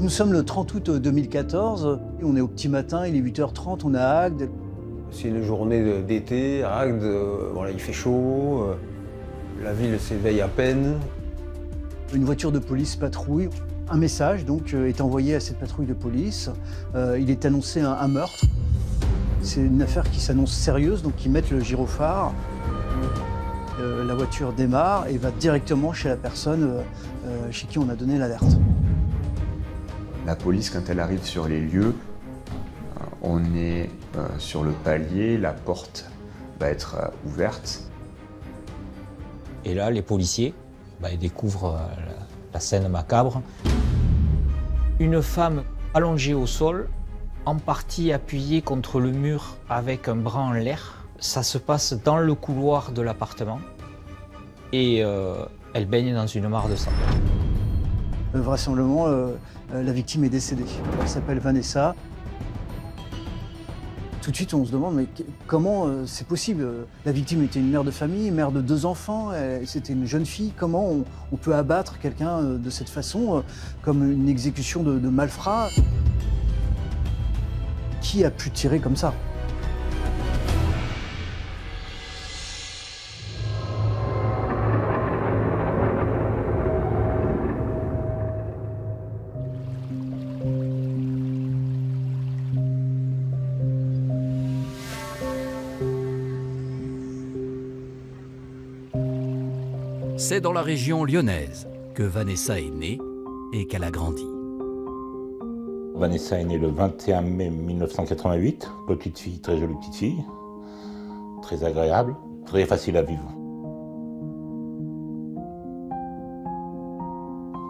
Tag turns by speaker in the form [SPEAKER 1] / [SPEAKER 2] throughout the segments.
[SPEAKER 1] nous sommes le 30 août 2014, on est au petit matin, il est 8h30, on est à Agde.
[SPEAKER 2] C'est une journée d'été à Agde, voilà, il fait chaud, la ville s'éveille à peine.
[SPEAKER 1] Une voiture de police patrouille. Un message donc est envoyé à cette patrouille de police. Il est annoncé un meurtre. C'est une affaire qui s'annonce sérieuse, donc ils mettent le gyrophare. La voiture démarre et va directement chez la personne chez qui on a donné l'alerte.
[SPEAKER 3] La police, quand elle arrive sur les lieux, on est sur le palier, la porte va être ouverte.
[SPEAKER 4] Et là, les policiers ils découvrent la scène macabre. Une femme allongée au sol, en partie appuyée contre le mur avec un bras en l'air. Ça se passe dans le couloir de l'appartement et elle baigne dans une mare de sang.
[SPEAKER 1] Vraisemblablement, la victime est décédée. Elle s'appelle Vanessa. Tout de suite, on se demande mais comment c'est possible? La victime était une mère de famille, mère de 2 enfants, c'était une jeune fille. Comment on peut abattre quelqu'un de cette façon, comme une exécution de malfrats? Qui a pu tirer comme ça?
[SPEAKER 5] C'est dans la région lyonnaise que Vanessa est née et qu'elle a grandi.
[SPEAKER 6] Vanessa est née le 21 mai 1988, petite fille, très jolie petite fille, très agréable, très facile à vivre.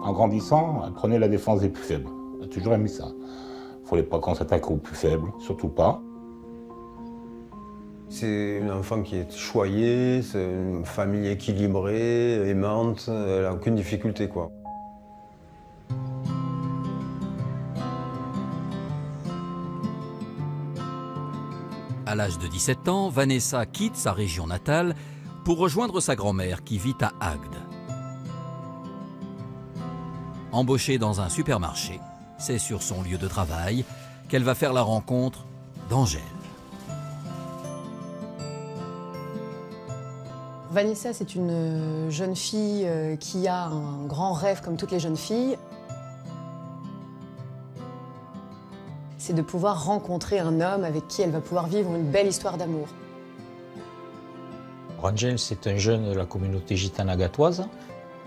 [SPEAKER 6] En grandissant, elle prenait la défense des plus faibles. Elle a toujours aimé ça. Il ne fallait pas qu'on s'attaque aux plus faibles, surtout pas.
[SPEAKER 2] C'est une enfant qui est choyée, c'est une famille équilibrée, aimante, elle n'a aucune difficulté, quoi.
[SPEAKER 5] À l'âge de 17 ans, Vanessa quitte sa région natale pour rejoindre sa grand-mère qui vit à Agde. Embauchée dans un supermarché, c'est sur son lieu de travail qu'elle va faire la rencontre d'Angèle.
[SPEAKER 7] Vanessa, c'est une jeune fille qui a un grand rêve comme toutes les jeunes filles. C'est de pouvoir rencontrer un homme avec qui elle va pouvoir vivre une belle histoire d'amour.
[SPEAKER 4] Angel, c'est un jeune de la communauté gitane agatoise.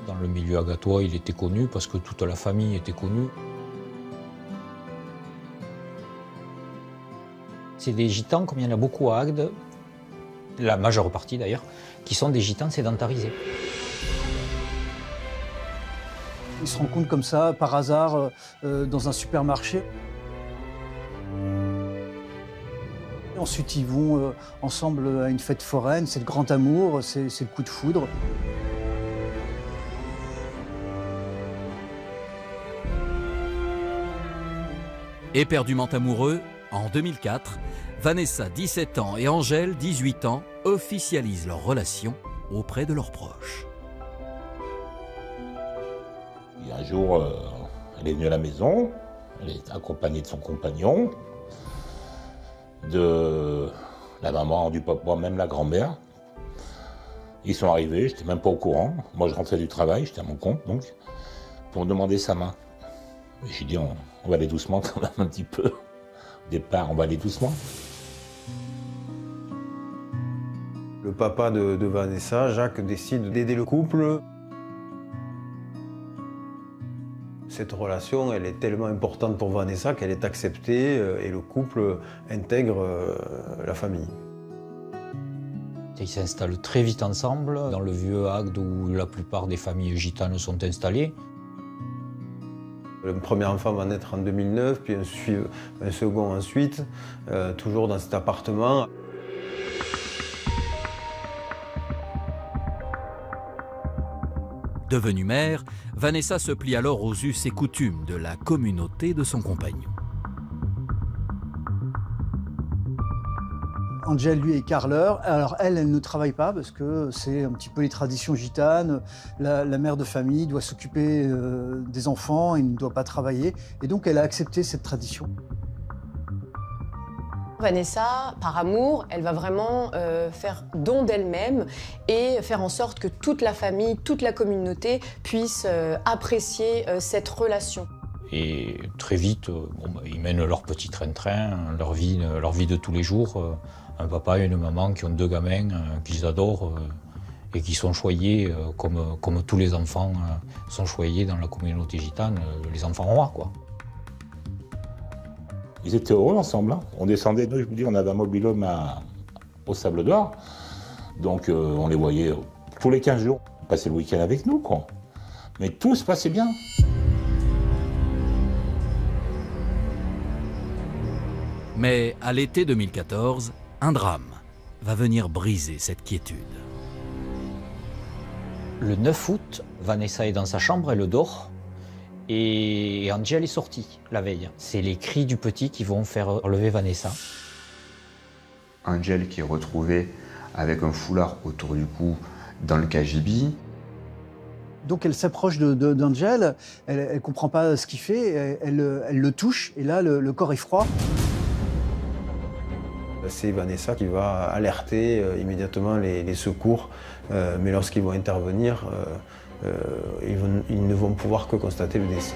[SPEAKER 4] Dans le milieu agatois, il était connu parce que toute la famille était connue. C'est des gitans, comme il y en a beaucoup à Agde, la majeure partie d'ailleurs, qui sont des gitans sédentarisés.
[SPEAKER 1] Ils se rencontrent comme ça, par hasard, dans un supermarché. Ensuite, ils vont ensemble à une fête foraine, c'est le grand amour, c'est le coup de foudre.
[SPEAKER 5] Éperdument amoureux, en 2004, Vanessa, 17 ans, et Angèle, 18 ans, officialisent leur relation auprès de leurs proches.
[SPEAKER 6] Et un jour, elle est venue à la maison, elle est accompagnée de son compagnon, de la maman, du papa, même la grand-mère. Ils sont arrivés, j'étais même pas au courant. Moi, je rentrais du travail, j'étais à mon compte, donc, pour me demander sa main. J'ai dit, on va aller doucement quand même un petit peu. Au départ, on va aller doucement.
[SPEAKER 2] Le papa de Vanessa, Jacques, décide d'aider le couple. Cette relation, elle est tellement importante pour Vanessa qu'elle est acceptée et le couple intègre la famille.
[SPEAKER 4] Ils s'installent très vite ensemble dans le vieux Agde où la plupart des familles gitanes sont installées.
[SPEAKER 2] Le premier enfant va naître en 2009, puis un second ensuite, toujours dans cet appartement.
[SPEAKER 5] Devenue mère, Vanessa se plie alors aux us et coutumes de la communauté de son compagnon.
[SPEAKER 1] Angel, lui, est carreleur. Alors elle ne travaille pas parce que c'est un petit peu les traditions gitanes. La mère de famille doit s'occuper des enfants et ne doit pas travailler. Et donc elle a accepté cette tradition.
[SPEAKER 7] Vanessa, par amour, elle va vraiment faire don d'elle-même et faire en sorte que toute la famille, toute la communauté puisse apprécier cette relation.
[SPEAKER 4] Et très vite, ils mènent leur petit train-train, leur vie de tous les jours. Un papa et une maman qui ont 2 gamins qu'ils adorent et qui sont choyés comme tous les enfants sont choyés dans la communauté gitane, les enfants rois, quoi.
[SPEAKER 6] Ils étaient heureux ensemble. Hein. On descendait, nous, je vous dis, on avait un mobil-home au Sable d'Or. Donc on les voyait tous les 15 jours. Ils passaient le week-end avec nous, quoi. Mais tout se passait bien.
[SPEAKER 5] Mais à l'été 2014, un drame va venir briser cette quiétude.
[SPEAKER 4] Le 9 août, Vanessa est dans sa chambre, elle dort. Et Angel est sorti la veille. C'est les cris du petit qui vont faire relever Vanessa.
[SPEAKER 3] Angel qui est retrouvé avec un foulard autour du cou dans le KGB.
[SPEAKER 1] Donc elle s'approche d'Angel, elle ne comprend pas ce qu'il fait, elle le touche et là le corps est froid.
[SPEAKER 2] C'est Vanessa qui va alerter immédiatement les secours, mais lorsqu'ils vont intervenir, ils ne vont pouvoir que constater le décès.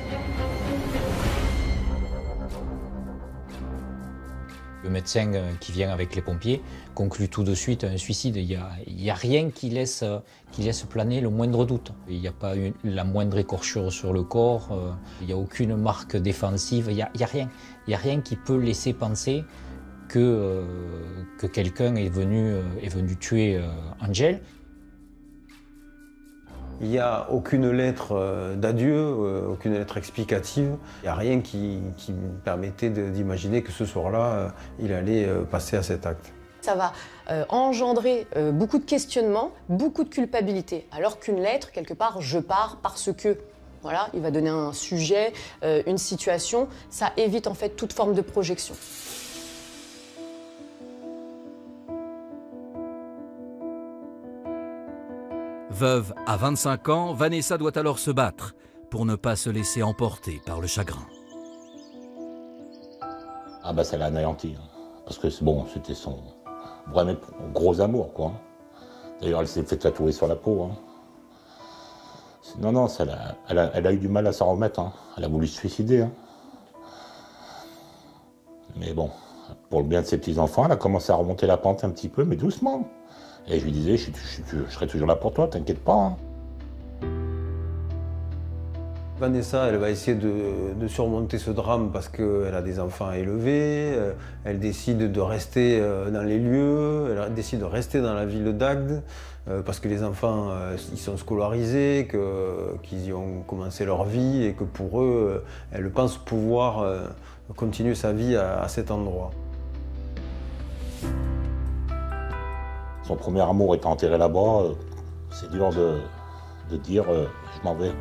[SPEAKER 4] Le médecin qui vient avec les pompiers conclut tout de suite un suicide. Il n'y a rien qui laisse planer le moindre doute. Il n'y a pas la moindre écorchure sur le corps, il n'y a aucune marque défensive, il n'y a rien. Il n'y a rien qui peut laisser penser que quelqu'un est venu tuer Angel.
[SPEAKER 2] Il n'y a aucune lettre d'adieu, aucune lettre explicative. Il n'y a rien qui me permettait d'imaginer que ce soir-là, il allait passer à cet acte.
[SPEAKER 7] Ça va engendrer beaucoup de questionnements, beaucoup de culpabilité. Alors qu'une lettre, quelque part, je pars parce que. Voilà, il va donner un sujet, une situation. Ça évite en fait toute forme de projection.
[SPEAKER 5] Veuve à 25 ans, Vanessa doit alors se battre pour ne pas se laisser emporter par le chagrin.
[SPEAKER 6] Ah bah ça l'a anéanti, hein. Parce que bon, c'était son vraiment gros amour, quoi. D'ailleurs, elle s'est fait tatouer sur la peau. Hein. Non, elle a eu du mal à s'en remettre. Hein. Elle a voulu se suicider. Hein. Mais bon, pour le bien de ses petits-enfants, elle a commencé à remonter la pente un petit peu, mais doucement. Et je lui disais, je serai toujours là pour toi, t'inquiète pas. Hein.
[SPEAKER 2] Vanessa, elle va essayer de surmonter ce drame parce qu'elle a des enfants à élever, elle décide de rester dans les lieux, elle décide de rester dans la ville d'Agde parce que les enfants, ils sont scolarisés, qu'ils y ont commencé leur vie et que pour eux, elle pense pouvoir continuer sa vie à cet endroit.
[SPEAKER 6] Son premier amour est enterré là-bas, c'est dur de dire je m'en vais.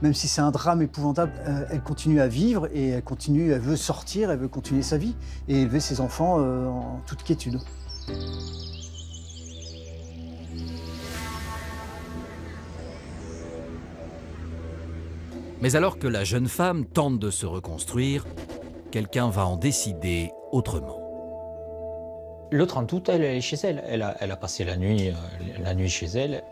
[SPEAKER 1] Même si c'est un drame épouvantable, elle continue à vivre et elle veut sortir, elle veut continuer sa vie et élever ses enfants en toute quiétude.
[SPEAKER 5] Mais alors que la jeune femme tente de se reconstruire, quelqu'un va en décider autrement.
[SPEAKER 4] Le 30 août, elle est chez elle. Elle a passé la nuit chez elle.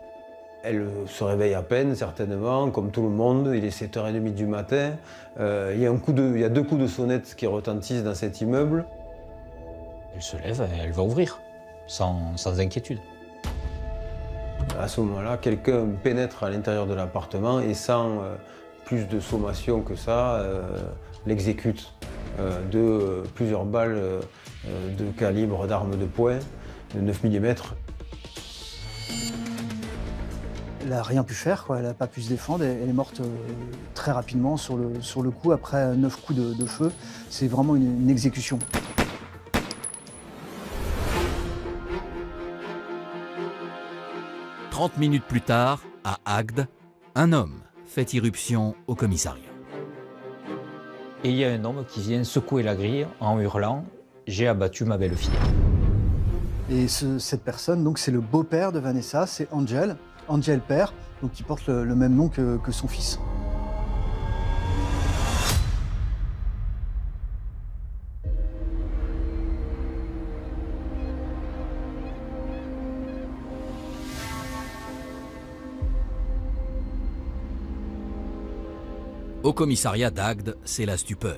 [SPEAKER 2] Elle se réveille à peine, certainement, comme tout le monde. Il est 7h30 du matin. Il y a 2 coups de sonnette qui retentissent dans cet immeuble.
[SPEAKER 4] Elle se lève, elle va ouvrir, sans inquiétude.
[SPEAKER 2] À ce moment-là, quelqu'un pénètre à l'intérieur de l'appartement et sans plus de sommation que ça, l'exécute de plusieurs balles de calibre d'armes de poing, de 9 mm.
[SPEAKER 1] Elle n'a rien pu faire, quoi. Elle n'a pas pu se défendre. Elle est morte très rapidement sur le coup, après 9 coups de feu. C'est vraiment une exécution.
[SPEAKER 5] « 30 minutes plus tard, à Agde, un homme fait irruption au commissariat.
[SPEAKER 4] Et il y a un homme qui vient secouer la grille en hurlant j'ai abattu ma belle-fille.
[SPEAKER 1] Et cette personne, donc c'est le beau-père de Vanessa, c'est Angel père, donc qui porte le même nom que son fils.
[SPEAKER 5] Au commissariat d'Agde, c'est la stupeur.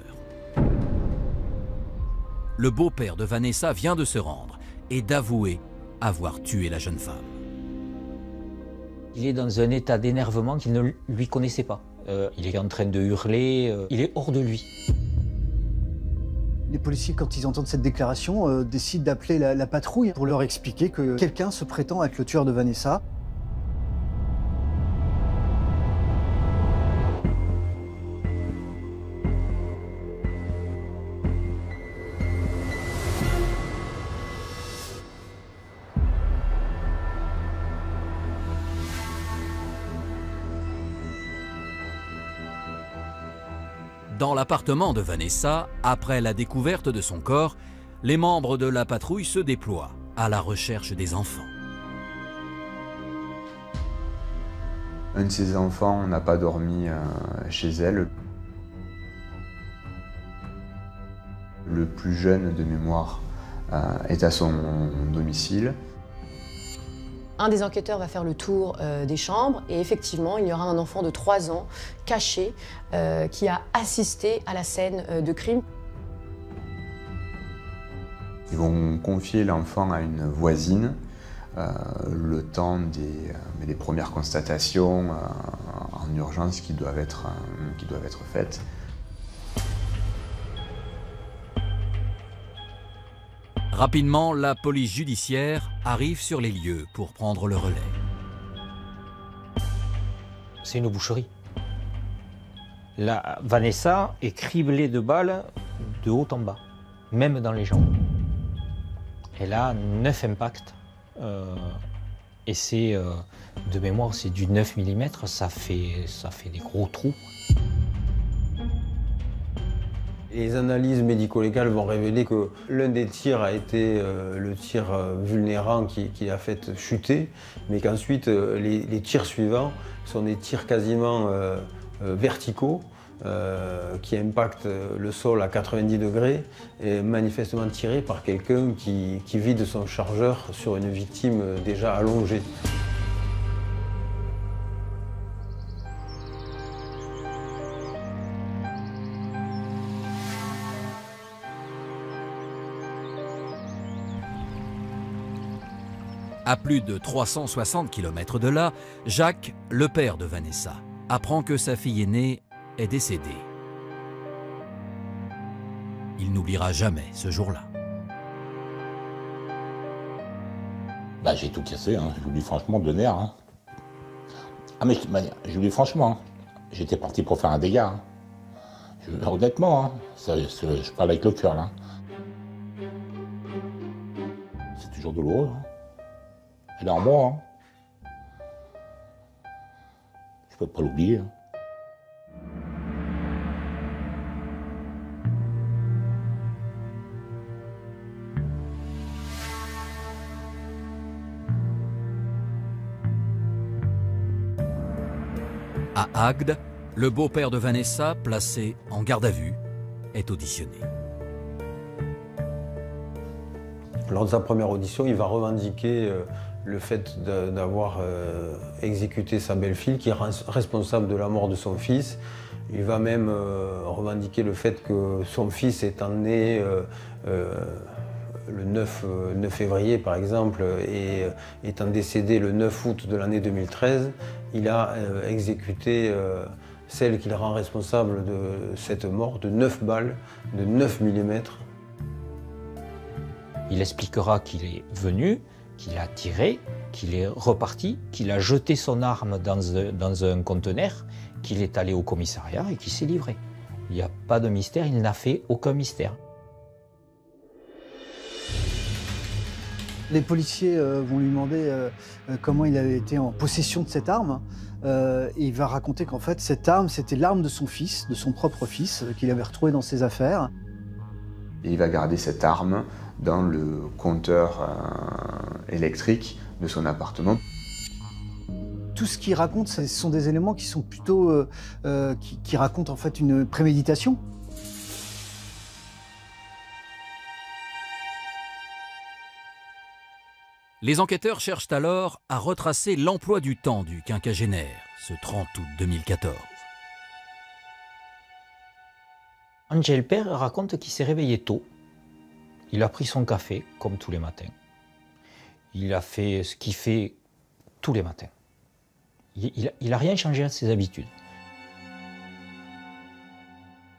[SPEAKER 5] Le beau-père de Vanessa vient de se rendre et d'avouer avoir tué la jeune femme.
[SPEAKER 4] Il est dans un état d'énervement qu'il ne lui connaissait pas. Il est en train de hurler, il est hors de lui.
[SPEAKER 1] Les policiers, quand ils entendent cette déclaration, décident d'appeler la patrouille pour leur expliquer que quelqu'un se prétend être le tueur de Vanessa.
[SPEAKER 5] Dans l'appartement de Vanessa, après la découverte de son corps, les membres de la patrouille se déploient à la recherche des enfants.
[SPEAKER 3] Un de ses enfants n'a pas dormi chez elle. Le plus jeune de mémoire est à son domicile.
[SPEAKER 7] Un des enquêteurs va faire le tour des chambres et effectivement, il y aura un enfant de 3 ans caché qui a assisté à la scène de crime.
[SPEAKER 3] Ils vont confier l'enfant à une voisine le temps des premières constatations en urgence qui doivent être faites.
[SPEAKER 5] Rapidement, la police judiciaire arrive sur les lieux pour prendre le relais.
[SPEAKER 4] C'est une boucherie. La Vanessa est criblée de balles de haut en bas, même dans les jambes. Elle a 9 impacts. Et c'est, de mémoire, c'est du 9 mm, ça fait des gros trous.
[SPEAKER 2] Les analyses médico-légales vont révéler que l'un des tirs a été le tir vulnérant qui a fait chuter, mais qu'ensuite les tirs suivants sont des tirs quasiment verticaux qui impactent le sol à 90 degrés et manifestement tirés par quelqu'un qui vide son chargeur sur une victime déjà allongée.
[SPEAKER 5] À plus de 360 km de là, Jacques, le père de Vanessa, apprend que sa fille aînée est décédée. Il n'oubliera jamais ce jour-là.
[SPEAKER 6] Bah, j'ai tout cassé, hein. Je vous dis franchement, de nerfs. Hein. Ah mais je vous dis franchement, hein. J'étais parti pour faire un dégât. Hein. Honnêtement, hein. Je parle avec le cœur là. C'est toujours douloureux. Hein. Elle est en moi. Hein. Je peux pas l'oublier. Hein.
[SPEAKER 5] À Agde, le beau-père de Vanessa, placé en garde à vue, est auditionné.
[SPEAKER 2] Lors de sa première audition, il va revendiquer le fait d'avoir exécuté sa belle-fille, qui est responsable de la mort de son fils. Il va même revendiquer le fait que son fils étant né le 9 février, par exemple, et étant décédé le 9 août de l'année 2013, il a exécuté celle qu'il rend responsable de cette mort de 9 balles, de 9 mm.
[SPEAKER 4] Il expliquera qu'il est venu, qu'il a tiré, qu'il est reparti, qu'il a jeté son arme dans un conteneur, qu'il est allé au commissariat et qu'il s'est livré. Il n'y a pas de mystère, il n'a fait aucun mystère.
[SPEAKER 1] Les policiers vont lui demander comment il avait été en possession de cette arme. Et il va raconter qu'en fait, cette arme, c'était l'arme de son fils, de son propre fils, qu'il avait retrouvée dans ses affaires.
[SPEAKER 3] Et il va garder cette arme dans le compteur électrique de son appartement.
[SPEAKER 1] Tout ce qu'il raconte, ce sont des éléments qui sont plutôt... qui racontent en fait une préméditation.
[SPEAKER 5] Les enquêteurs cherchent alors à retracer l'emploi du temps du quinquagénaire, ce 30 août 2014.
[SPEAKER 4] Angel Père raconte qu'il s'est réveillé tôt. Il a pris son café, comme tous les matins. Il a fait ce qu'il fait tous les matins. Il n'a rien changé à ses habitudes.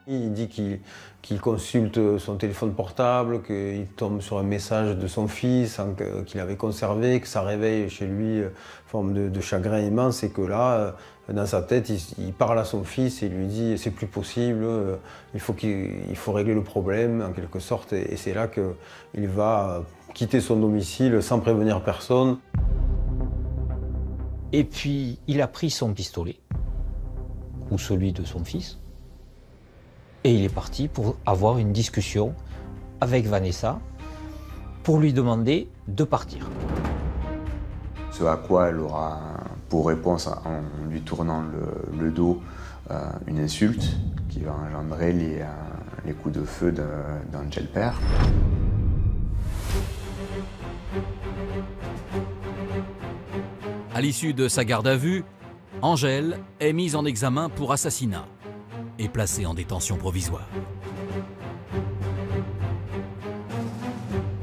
[SPEAKER 2] Il dit qu'il consulte son téléphone portable, qu'il tombe sur un message de son fils qu'il avait conservé, que ça réveille chez lui une forme de chagrin immense et que là, dans sa tête, il parle à son fils et il lui dit « c'est plus possible, il faut régler le problème » en quelque sorte. Et c'est là qu'il va quitter son domicile sans prévenir personne.
[SPEAKER 4] Et puis, il a pris son pistolet, ou celui de son fils, et il est parti pour avoir une discussion avec Vanessa pour lui demander de partir.
[SPEAKER 3] Ce à quoi elle aura pour réponse, en lui tournant le dos, une insulte qui va engendrer les coups de feu d'Angel Père.
[SPEAKER 5] À l'issue de sa garde à vue, Angel est mise en examen pour assassinat et placée en détention provisoire.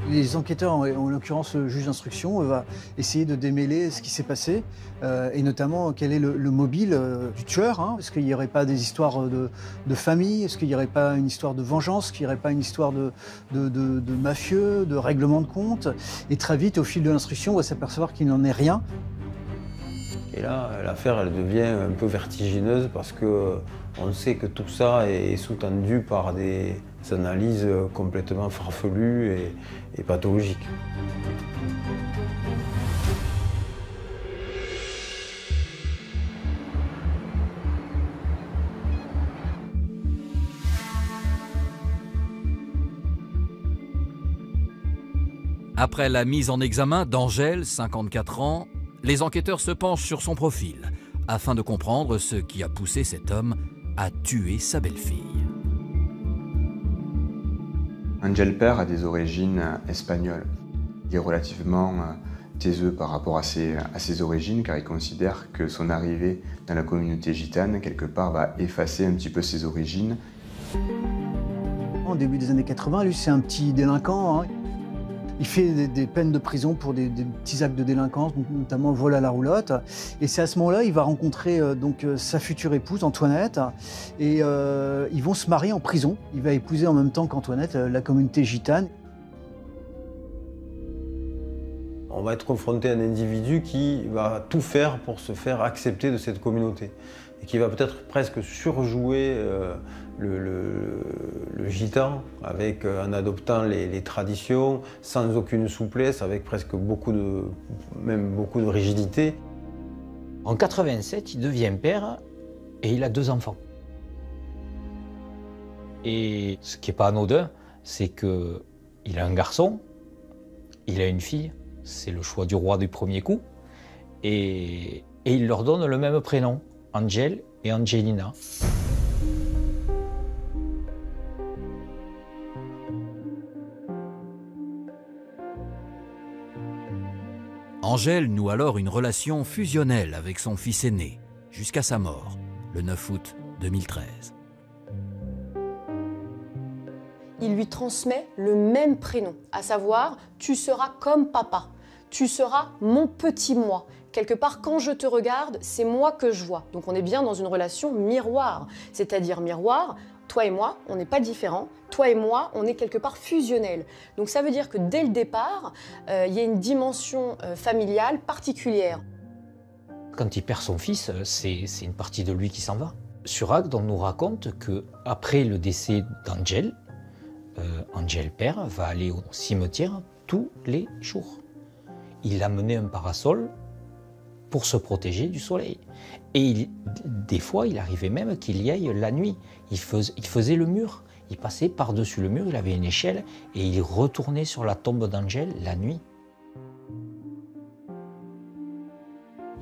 [SPEAKER 1] Les enquêteurs, en l'occurrence le juge d'instruction, va essayer de démêler ce qui s'est passé, et notamment quel est le mobile du tueur. Est-ce qu'il n'y aurait pas des histoires de famille? Est-ce qu'il n'y aurait pas une histoire de vengeance? Est-ce qu'il n'y aurait pas une histoire de mafieux, de règlement de compte? Et très vite, au fil de l'instruction, on va s'apercevoir qu'il n'en est rien.
[SPEAKER 2] Et là, l'affaire, elle devient un peu vertigineuse parce qu'on sait que tout ça est sous-tendu par des analyses complètement farfelues et pathologiques.
[SPEAKER 5] Après la mise en examen d'Angel, 54 ans, les enquêteurs se penchent sur son profil afin de comprendre ce qui a poussé cet homme à tuer sa belle-fille.
[SPEAKER 3] Angel Père a des origines espagnoles. Il est relativement taiseux par rapport à ses origines car il considère que son arrivée dans la communauté gitane, quelque part, va effacer un petit peu ses origines.
[SPEAKER 1] Au début des années 80, lui, c'est un petit délinquant. Il fait des peines de prison pour des petits actes de délinquance, notamment le vol à la roulotte. Et c'est à ce moment-là, il va rencontrer sa future épouse, Antoinette, et ils vont se marier en prison. Il va épouser en même temps qu'Antoinette la communauté gitane.
[SPEAKER 2] On va être confronté à un individu qui va tout faire pour se faire accepter de cette communauté et qui va peut-être presque surjouer le gitan en adoptant les traditions sans aucune souplesse, avec presque beaucoup de rigidité.
[SPEAKER 4] En 87, il devient père et il a 2 enfants. Et ce qui n'est pas anodin, c'est qu'il a un garçon, il a une fille, c'est le choix du roi du premier coup, et il leur donne le même prénom, Angel et Angelina.
[SPEAKER 5] Angel noue alors une relation fusionnelle avec son fils aîné, jusqu'à sa mort, le 9 août 2013.
[SPEAKER 7] Il lui transmet le même prénom, à savoir « tu seras comme papa ». Tu seras mon petit moi. Quelque part, quand je te regarde, c'est moi que je vois. Donc on est bien dans une relation miroir. C'est-à-dire miroir, toi et moi, on n'est pas différents. Toi et moi, on est quelque part fusionnels. Donc ça veut dire que dès le départ, il y a une dimension familiale particulière.
[SPEAKER 4] Quand il perd son fils, c'est une partie de lui qui s'en va. Sur Agde, on nous raconte qu'après le décès d'Angel, Angel Père va aller au cimetière tous les jours. Il amenait un parasol pour se protéger du soleil. Et des fois, il arrivait même qu'il y aille la nuit. Il faisait le mur. il passait par-dessus le mur, il avait une échelle et il retournait sur la tombe d'Angèle la nuit.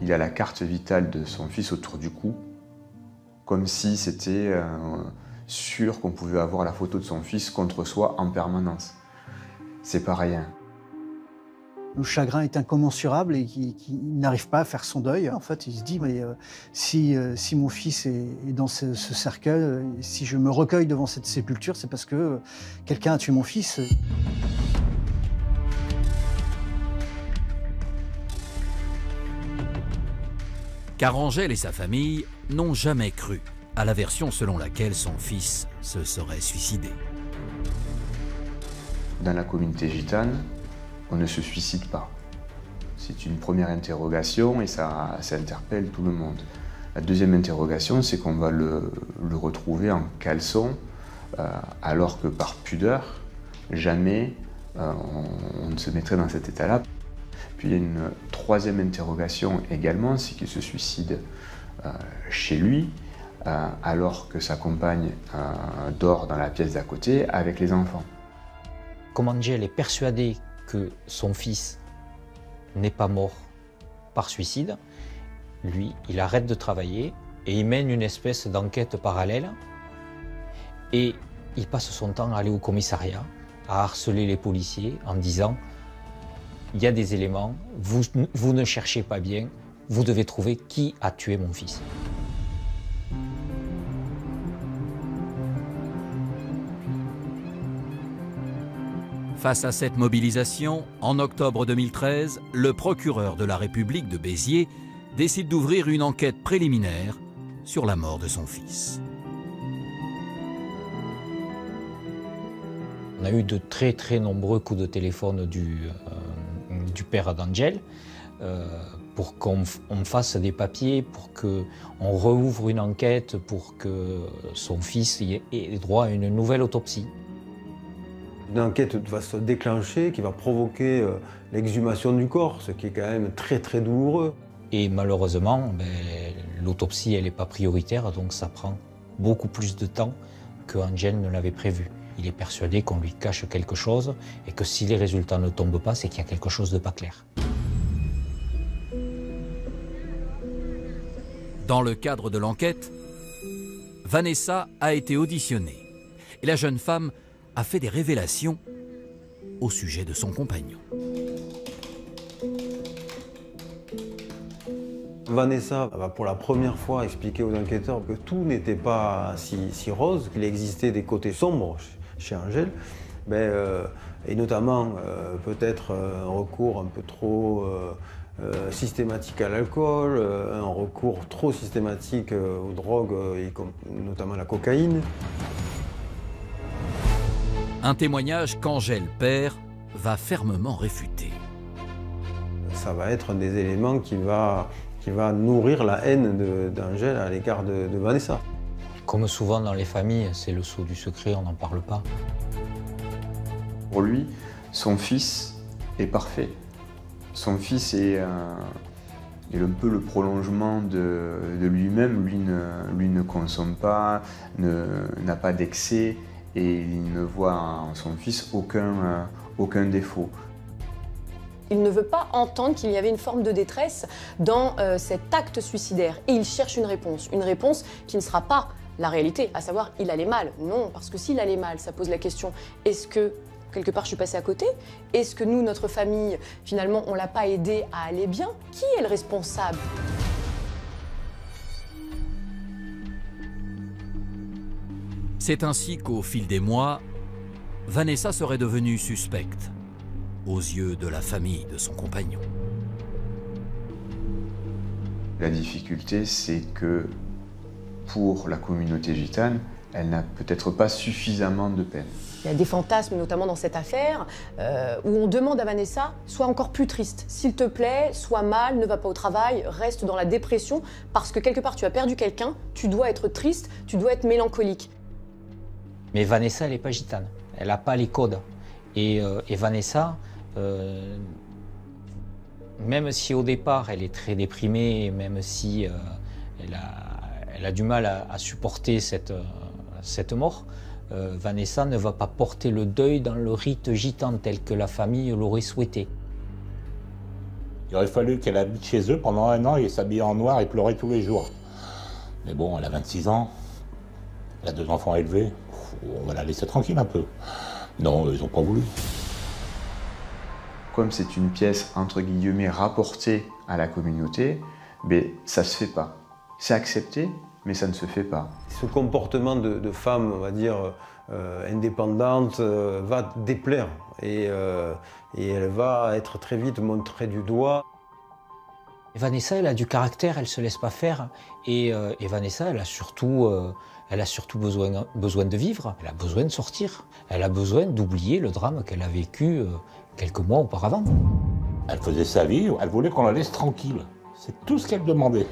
[SPEAKER 3] Il a la carte vitale de son fils autour du cou, comme si c'était sûr qu'on pouvait avoir la photo de son fils contre soi en permanence. C'est pas rien.
[SPEAKER 1] Le chagrin est incommensurable et il n'arrive pas à faire son deuil. En fait, il se dit, mais si mon fils est dans ce cercueil, si je me recueille devant cette sépulture, c'est parce que quelqu'un a tué mon fils.
[SPEAKER 5] Car Angèle et sa famille n'ont jamais cru à la version selon laquelle son fils se serait suicidé.
[SPEAKER 3] Dans la communauté gitane, on ne se suicide pas. C'est une première interrogation et ça interpelle tout le monde. La deuxième interrogation, c'est qu'on va le retrouver en caleçon, alors que par pudeur, jamais on ne se mettrait dans cet état-là. Puis il y a une troisième interrogation également, c'est qu'il se suicide chez lui, alors que sa compagne dort dans la pièce d'à côté avec les enfants.
[SPEAKER 4] Comme Angèle est persuadée que son fils n'est pas mort par suicide, lui, il arrête de travailler et il mène une espèce d'enquête parallèle et il passe son temps à aller au commissariat, à harceler les policiers en disant « Il y a des éléments, vous ne cherchez pas bien, vous devez trouver qui a tué mon fils ».
[SPEAKER 5] Face à cette mobilisation, en octobre 2013, le procureur de la République de Béziers décide d'ouvrir une enquête préliminaire sur la mort de son fils.
[SPEAKER 4] On a eu de très nombreux coups de téléphone du père d'Angèle pour qu'on fasse des papiers, pour qu'on rouvre une enquête, pour que son fils ait droit à une nouvelle autopsie.
[SPEAKER 2] Une enquête va se déclencher qui va provoquer l'exhumation du corps, ce qui est quand même très douloureux.
[SPEAKER 4] Et malheureusement, l'autopsie elle n'est pas prioritaire, donc ça prend beaucoup plus de temps que Angèle ne l'avait prévu. Il est persuadé qu'on lui cache quelque chose et que si les résultats ne tombent pas, c'est qu'il y a quelque chose de pas clair.
[SPEAKER 5] Dans le cadre de l'enquête, Vanessa a été auditionnée et la jeune femme a fait des révélations au sujet de son compagnon.
[SPEAKER 2] Vanessa va pour la première fois expliquer aux enquêteurs que tout n'était pas si rose, qu'il existait des côtés sombres chez Angèle, et notamment peut-être un recours un peu trop systématique à l'alcool, un recours trop systématique aux drogues, et notamment la cocaïne.
[SPEAKER 5] Un témoignage qu'Angèle père va fermement réfuter.
[SPEAKER 2] Ça va être un des éléments qui va nourrir la haine d'Angèle à l'égard de Vanessa.
[SPEAKER 4] Comme souvent dans les familles, c'est le sceau du secret, on n'en parle pas.
[SPEAKER 3] Pour lui, son fils est parfait. Son fils est un peu le prolongement de lui-même. Lui ne consomme pas, n'a pas d'excès. Et il ne voit en son fils aucun défaut.
[SPEAKER 7] Il ne veut pas entendre qu'il y avait une forme de détresse dans cet acte suicidaire. Et il cherche une réponse qui ne sera pas la réalité, à savoir il allait mal. Non, parce que s'il allait mal, ça pose la question, est-ce que quelque part je suis passée à côté? Est-ce que nous, notre famille, finalement, on ne l'a pas aidé à aller bien? Qui est le responsable?
[SPEAKER 5] C'est ainsi qu'au fil des mois, Vanessa serait devenue suspecte aux yeux de la famille de son compagnon.
[SPEAKER 3] La difficulté, c'est que pour la communauté gitane, elle n'a peut-être pas suffisamment de peine.
[SPEAKER 7] Il y a des fantasmes, notamment dans cette affaire, où on demande à Vanessa, sois encore plus triste. S'il te plaît, sois mal, ne va pas au travail, reste dans la dépression, parce que quelque part tu as perdu quelqu'un, tu dois être triste, tu dois être mélancolique.
[SPEAKER 4] Mais Vanessa, elle n'est pas gitane, elle n'a pas les codes. Et Vanessa, même si au départ elle est très déprimée, même si elle a du mal à supporter cette mort, Vanessa ne va pas porter le deuil dans le rite gitan tel que la famille l'aurait souhaité.
[SPEAKER 6] Il aurait fallu qu'elle habite chez eux pendant 1 an et s'habiller en noir et pleurer tous les jours. Mais bon, elle a 26 ans, elle a 2 enfants élevés, on va la laisser tranquille un peu. Non, ils n'ont pas voulu.
[SPEAKER 3] Comme c'est une pièce, entre guillemets, rapportée à la communauté, mais ça se fait pas. C'est accepté, mais ça ne se fait pas.
[SPEAKER 2] Ce comportement de femme, on va dire, indépendante, va déplaire et elle va être très vite montrée du doigt.
[SPEAKER 4] Vanessa, elle a du caractère, elle ne se laisse pas faire. Et Vanessa, elle a surtout besoin de vivre, elle a besoin de sortir, elle a besoin d'oublier le drame qu'elle a vécu quelques mois auparavant.
[SPEAKER 6] Elle faisait sa vie, elle voulait qu'on la laisse tranquille. C'est tout ce qu'elle demandait.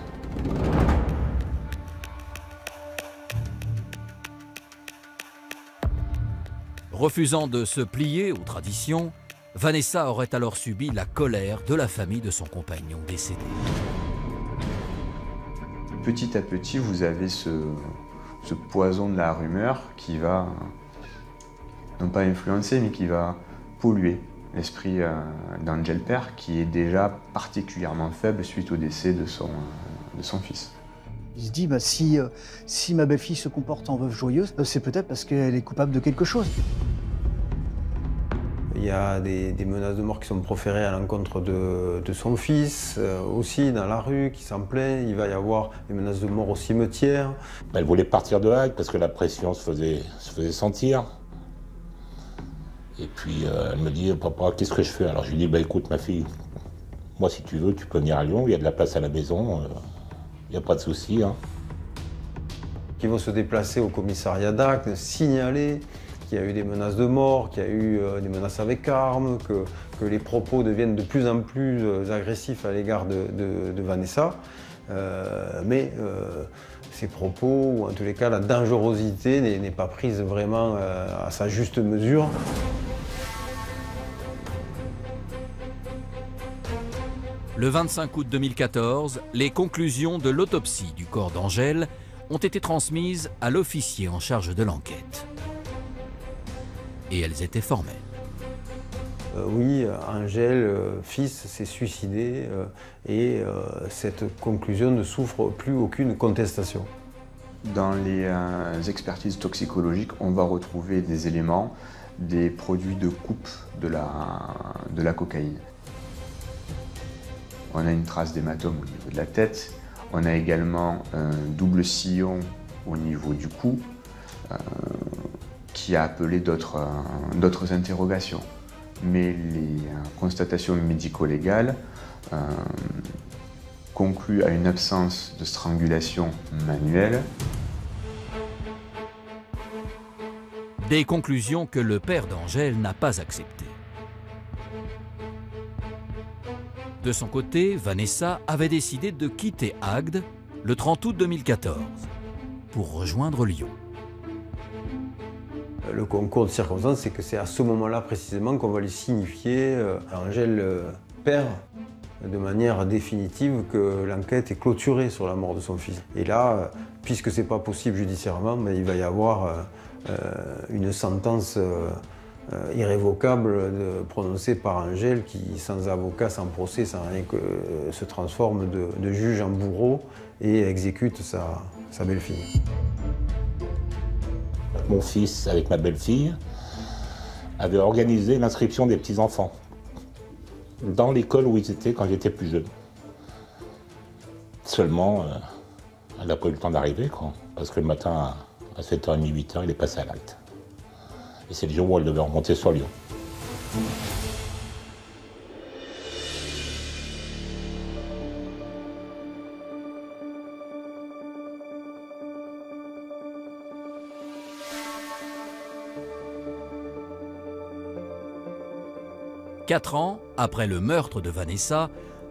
[SPEAKER 5] Refusant de se plier aux traditions, Vanessa aurait alors subi la colère de la famille de son compagnon décédé.
[SPEAKER 3] Petit à petit, vous avez ce poison de la rumeur qui va, non pas influencer, mais qui va polluer l'esprit d'Angel Père, qui est déjà particulièrement faible suite au décès de son fils.
[SPEAKER 1] Il se dit, bah, si ma belle-fille se comporte en veuve joyeuse, c'est peut-être parce qu'elle est coupable de quelque chose.
[SPEAKER 2] Il y a des menaces de mort qui sont proférées à l'encontre de son fils, aussi dans la rue, qui s'en plaint. Il va y avoir des menaces de mort au cimetière.
[SPEAKER 6] Elle voulait partir de Hague parce que la pression se faisait sentir. Et puis elle me dit, papa, qu'est-ce que je fais? Alors je lui dis, bah, écoute ma fille, moi si tu veux, tu peux venir à Lyon, il y a de la place à la maison, il n'y a pas de souci. Hein.
[SPEAKER 2] Qui vont se déplacer au commissariat d'Agde, signaler qu'il y a eu des menaces de mort, qu'il y a eu des menaces avec armes, que les propos deviennent de plus en plus agressifs à l'égard de Vanessa. Mais ces propos, ou en tous les cas la dangerosité, n'est pas prise vraiment à sa juste mesure.
[SPEAKER 5] Le 25 août 2014, les conclusions de l'autopsie du corps d'Angel ont été transmises à l'officier en charge de l'enquête. Et elles étaient formelles.
[SPEAKER 2] Oui, Angel, fils, s'est suicidé et cette conclusion ne souffre plus aucune contestation.
[SPEAKER 3] Dans les expertises toxicologiques, on va retrouver des éléments, des produits de coupe de la cocaïne. On a une trace d'hématome au niveau de la tête. On a également un double sillon au niveau du cou qui a appelé d'autres interrogations. Mais les constatations médico-légales concluent à une absence de strangulation manuelle.
[SPEAKER 5] Des conclusions que le père d'Angel n'a pas acceptées. De son côté, Vanessa avait décidé de quitter Agde le 30 août 2014 pour rejoindre Lyon.
[SPEAKER 2] Le concours de circonstances, c'est que c'est à ce moment-là précisément qu'on va lui signifier à Angel Père de manière définitive que l'enquête est clôturée sur la mort de son fils. Et là, puisque c'est pas possible judiciairement, mais il va y avoir une sentence irrévocable prononcée par Angel qui, sans avocat, sans procès, sans rien que se transforme de juge en bourreau et exécute sa belle-fille.
[SPEAKER 6] Mon fils, avec ma belle-fille, avait organisé l'inscription des petits-enfants dans l'école où ils étaient quand j'étais plus jeune. Seulement, elle n'a pas eu le temps d'arriver, parce que le matin, à 7h30, 8h, il est passé à l'acte. Et c'est le jour où elle devait remonter sur Lyon.
[SPEAKER 5] Quatre ans après le meurtre de Vanessa,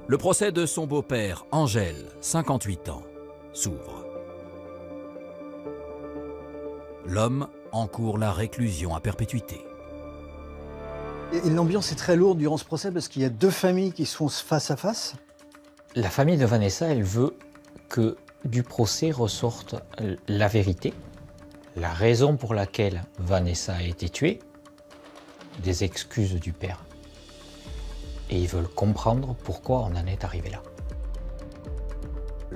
[SPEAKER 5] le procès de son beau-père, Angel, 58 ans, s'ouvre. L'homme encourt la réclusion à perpétuité.
[SPEAKER 1] Et l'ambiance est très lourde durant ce procès parce qu'il y a deux familles qui sont face à face.
[SPEAKER 4] La famille de Vanessa, elle veut que du procès ressorte la vérité, la raison pour laquelle Vanessa a été tuée, des excuses du père. Et ils veulent comprendre pourquoi on en est arrivé là.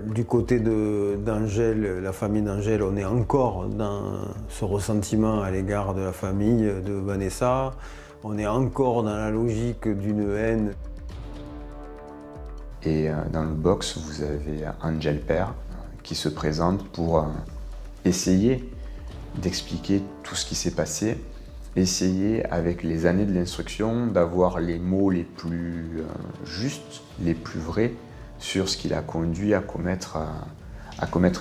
[SPEAKER 2] Du côté d'Angèle, la famille d'Angèle, on est encore dans ce ressentiment à l'égard de la famille de Vanessa. On est encore dans la logique d'une haine.
[SPEAKER 3] Et dans le box, vous avez Angèle père qui se présente pour essayer d'expliquer tout ce qui s'est passé, essayer avec les années de l'instruction d'avoir les mots les plus justes, les plus vrais sur ce qui l'a conduit à commettre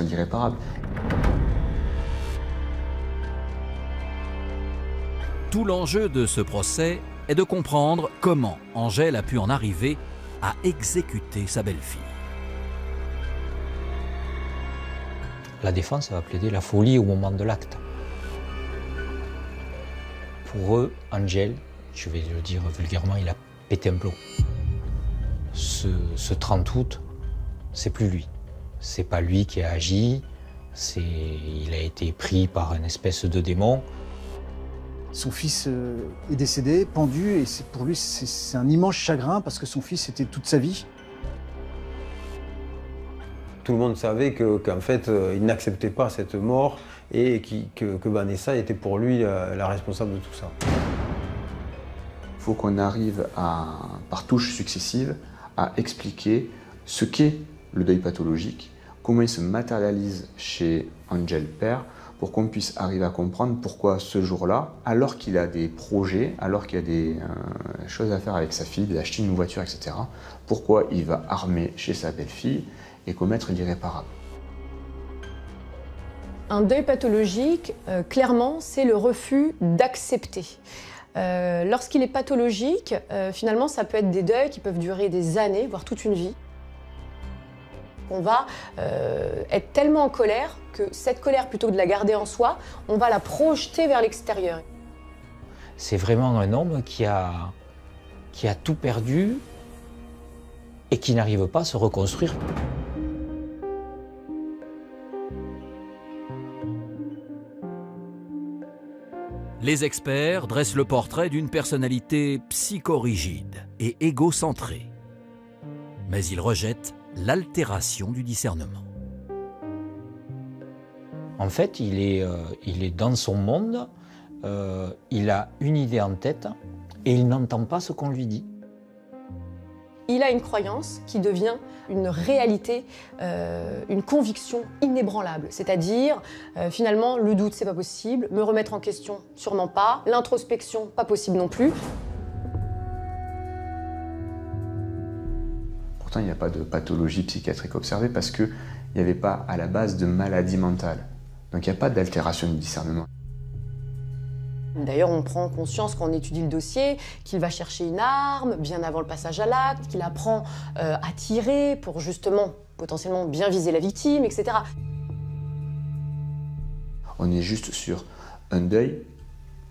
[SPEAKER 3] l'irréparable.
[SPEAKER 5] Tout l'enjeu de ce procès est de comprendre comment Angèle a pu en arriver à exécuter sa belle-fille.
[SPEAKER 4] La défense va plaider la folie au moment de l'acte. Pour eux, Angèle, je vais le dire vulgairement, il a pété un plomb. Ce 30 août, c'est plus lui. C'est pas lui qui a agi, il a été pris par une espèce de démon.
[SPEAKER 1] Son fils est décédé, pendu, et pour lui, c'est un immense chagrin parce que son fils était toute sa vie.
[SPEAKER 2] Tout le monde savait qu'en fait, il n'acceptait pas cette mort et que Vanessa était pour lui la responsable de tout ça.
[SPEAKER 3] Il faut qu'on arrive par touches successives, à expliquer ce qu'est le deuil pathologique, comment il se matérialise chez Angèle père, pour qu'on puisse arriver à comprendre pourquoi ce jour-là, alors qu'il a des projets, alors qu'il a des choses à faire avec sa fille, d'acheter une voiture, etc., pourquoi il va armer chez sa belle-fille et commettre l'irréparable.
[SPEAKER 7] Un deuil pathologique, clairement, c'est le refus d'accepter. Lorsqu'il est pathologique, finalement, ça peut être des deuils qui peuvent durer des années, voire toute une vie. On va être tellement en colère que cette colère, plutôt que de la garder en soi, on va la projeter vers l'extérieur.
[SPEAKER 4] C'est vraiment un homme qui a tout perdu et qui n'arrive pas à se reconstruire.
[SPEAKER 5] Les experts dressent le portrait d'une personnalité psychorigide et égocentrée. Mais ils rejettent l'altération du discernement.
[SPEAKER 4] En fait, il est dans son monde, il a une idée en tête et il n'entend pas ce qu'on lui dit.
[SPEAKER 7] Il a une croyance qui devient une réalité, une conviction inébranlable. C'est-à-dire, finalement, le doute, c'est pas possible, me remettre en question, sûrement pas, l'introspection, pas possible non plus.
[SPEAKER 3] Pourtant, il n'y a pas de pathologie psychiatrique observée parce qu'il n'y avait pas à la base de maladie mentale. Donc il n'y a pas d'altération du discernement.
[SPEAKER 7] D'ailleurs, on prend conscience quand on étudie le dossier qu'il va chercher une arme bien avant le passage à l'acte, qu'il apprend à tirer pour justement, potentiellement, bien viser la victime, etc.
[SPEAKER 3] On est juste sur un deuil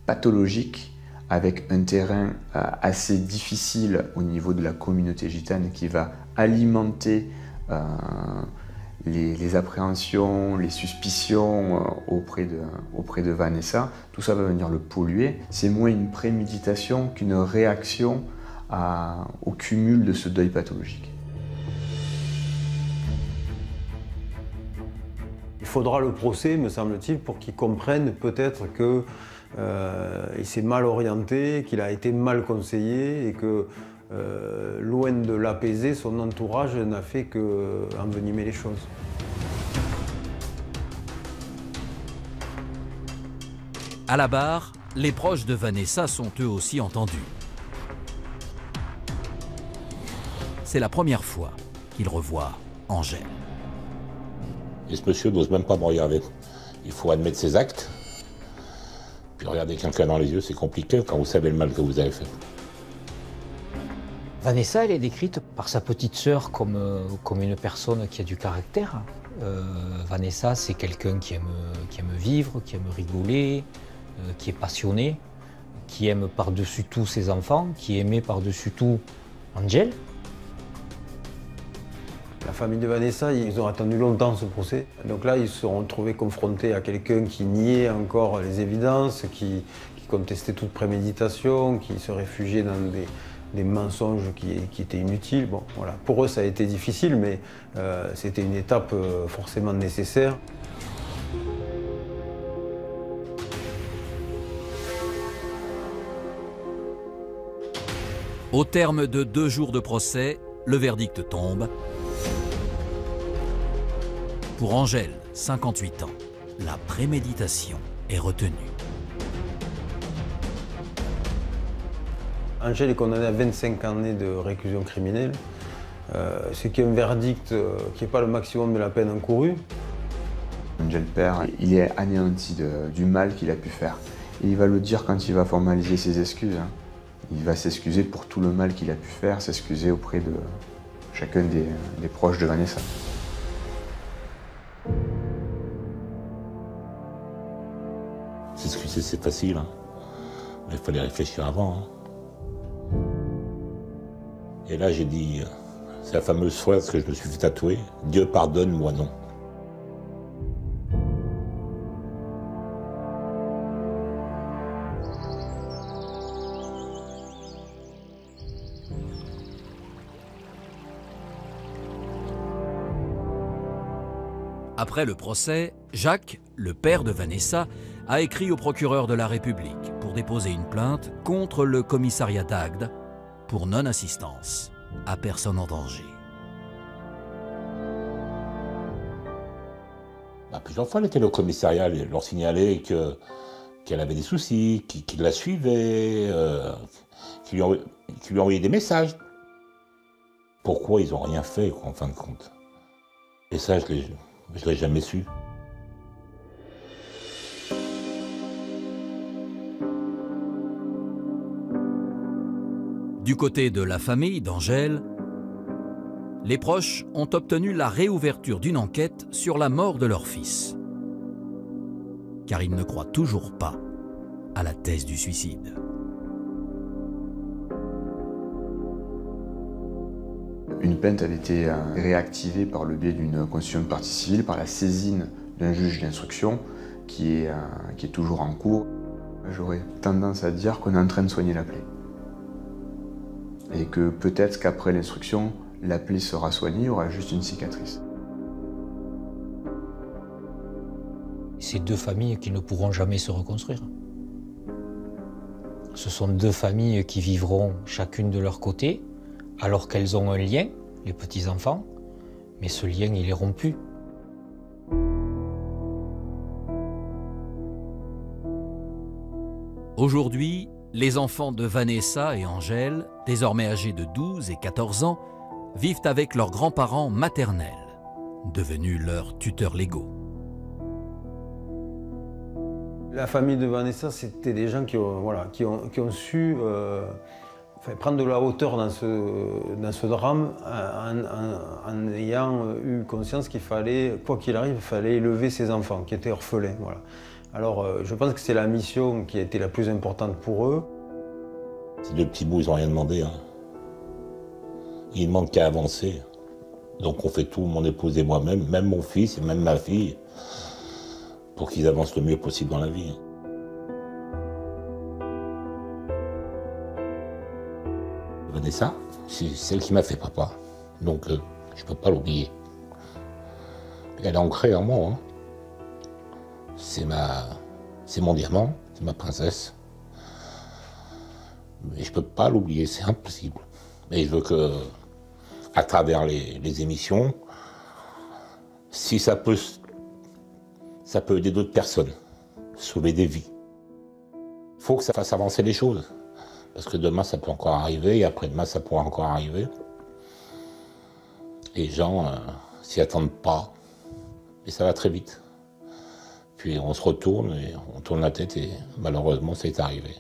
[SPEAKER 3] pathologique avec un terrain assez difficile au niveau de la communauté gitane qui va alimenter les appréhensions, les suspicions auprès de Vanessa. Tout ça va venir le polluer. C'est moins une préméditation qu'une réaction au cumul de ce deuil pathologique.
[SPEAKER 2] Il faudra le procès, me semble-t-il, pour qu'ils comprennent peut-être qu'il s'est mal orienté, qu'il a été mal conseillé et que loin de l'apaiser, son entourage n'a fait qu'envenimer les choses.
[SPEAKER 5] À la barre, les proches de Vanessa sont eux aussi entendus. C'est la première fois qu'ils revoient Angèle.
[SPEAKER 6] Et ce monsieur n'ose même pas me regarder. Il faut admettre ses actes. Puis regarder quelqu'un dans les yeux, c'est compliqué quand vous savez le mal que vous avez fait.
[SPEAKER 4] Vanessa, elle est décrite par sa petite sœur comme une personne qui a du caractère. Vanessa, c'est quelqu'un qui aime vivre, qui aime rigoler, qui est passionné, qui aime par-dessus tout ses enfants, qui aimait par-dessus tout Angèle.
[SPEAKER 3] La
[SPEAKER 2] La famille de Vanessa, ils ont attendu longtemps ce procès. Donc là, ils se sont retrouvés confrontés à quelqu'un qui niait encore les évidences, qui contestait toute préméditation, qui se réfugiait dans des mensonges qui étaient inutiles. Bon, voilà. Pour eux, ça a été difficile, mais c'était une étape forcément nécessaire.
[SPEAKER 5] Au terme de 2 jours de procès, le verdict tombe. Pour Angèle, 58 ans, la préméditation est retenue.
[SPEAKER 2] Angèle est condamnée à 25 années de réclusion criminelle, ce qui est un verdict qui n'est pas le maximum de la peine encourue.
[SPEAKER 3] Angèle père, il est anéanti du mal qu'il a pu faire. Et il va le dire quand il va formaliser ses excuses. Hein. Il va s'excuser pour tout le mal qu'il a pu faire, s'excuser auprès de chacun des proches de Vanessa.
[SPEAKER 6] S'excuser, c'est facile. Hein. Mais il fallait réfléchir avant. Hein. Et là, j'ai dit, c'est la fameuse phrase que je me suis fait tatouer, « Dieu pardonne, moi non ».
[SPEAKER 5] Après le procès, Jacques, le père de Vanessa, a écrit au procureur de la République pour déposer une plainte contre le commissariat d'Agde pour non-assistance à personne en danger.
[SPEAKER 6] Plusieurs fois, elle était au commissariat, elle leur signalait qu'elle avait des soucis, qu'il la suivait, qu'il lui envoyait des messages. Pourquoi ils n'ont rien fait, en fin de compte? Et ça, je ne l'ai jamais su.
[SPEAKER 5] Du côté de la famille d'Angèle, les proches ont obtenu la réouverture d'une enquête sur la mort de leur fils. Car ils ne croient toujours pas à la thèse du suicide.
[SPEAKER 3] Une plainte avait été réactivée par le biais d'une constitution de partie civile, par la saisine d'un juge d'instruction qui est toujours en cours. J'aurais tendance à dire qu'on est en train de soigner la plaie. Et que peut-être qu'après l'instruction, la plaie sera soignée, il y aura juste une cicatrice.
[SPEAKER 4] C'est 2 familles qui ne pourront jamais se reconstruire. Ce sont 2 familles qui vivront chacune de leur côté, alors qu'elles ont un lien, les petits-enfants, mais ce lien, il est rompu.
[SPEAKER 5] Aujourd'hui, les enfants de Vanessa et Angèle, désormais âgés de 12 et 14 ans, vivent avec leurs grands-parents maternels, devenus leurs tuteurs légaux.
[SPEAKER 2] La famille de Vanessa, c'était des gens qui ont su prendre de la hauteur dans ce drame en ayant eu conscience qu'il fallait, quoi qu'il arrive, il fallait élever ses enfants qui étaient orphelins. Voilà. Alors je pense que c'est la mission qui a été la plus importante pour eux.
[SPEAKER 6] Ces 2 petits bouts, ils n'ont rien demandé. Hein. Ils ne demandent qu'à avancer. Donc on fait tout, mon épouse et moi-même, même mon fils et même ma fille, pour qu'ils avancent le mieux possible dans la vie. Vanessa, c'est celle qui m'a fait papa. Donc je ne peux pas l'oublier. Elle est ancrée en moi. Hein. C'est mon diamant, c'est ma princesse. Mais je ne peux pas l'oublier, c'est impossible. Et je veux que, à travers les émissions, si ça peut aider d'autres personnes, sauver des vies. Il faut que ça fasse avancer les choses. Parce que demain, ça peut encore arriver, et après-demain, ça pourra encore arriver. Les gens s'y attendent pas, et ça va très vite. Puis on se retourne, et on tourne la tête, et malheureusement, c'est arrivé.